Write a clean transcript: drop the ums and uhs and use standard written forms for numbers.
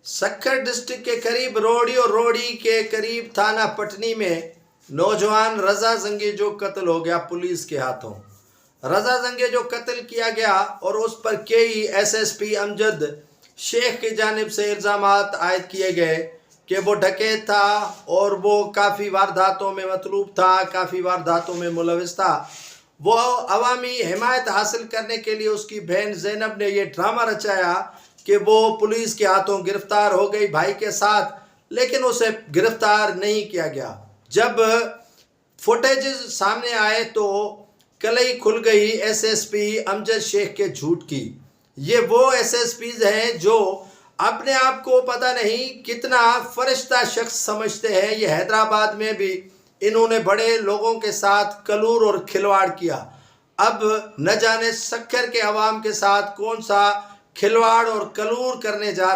Sukkur district کے قریب روڑی کے قریب تھانہ پٹنی میں نوجوان رضا زنگی جو قتل ہو گیا پولیس کے ہاتھوں۔ رضا زنگی جو قتل کیا گیا اور اس پر کئی SSP امجد شیخ کی جانب سے الزامات عائد کیے گئے کہ وہ ڈکیت تھا اور وہ کافی وارداتوں میں مطلوب تھا، کافی وارداتوں میں ملوث تھا۔ وہ عوامی حمایت حاصل کرنے کے لیے اس کی بہن زینب نے یہ ڈرامہ رچایا کہ وہ پولیس کے ہاتھوں گرفتار ہو گئی بھائی کے ساتھ، لیکن اسے گرفتار نہیں کیا گیا۔ جب فوٹیجز سامنے آئے تو کلئی کھل گئی SSP امجد شیخ کے جھوٹ کی۔ یہ وہ SSPs ہیں جو اپنے آپ کو پتہ نہیں کتنا فرشتہ شخص سمجھتے ہیں۔ یہ حیدرآباد میں بھی انہوں نے بڑے لوگوں کے ساتھ کلور اور کھلواڑ کیا۔ اب نہ جانے سکھر کے عوام کے ساتھ کون سا کھلواڑ اور کلور کرنے جا رہے ہیں۔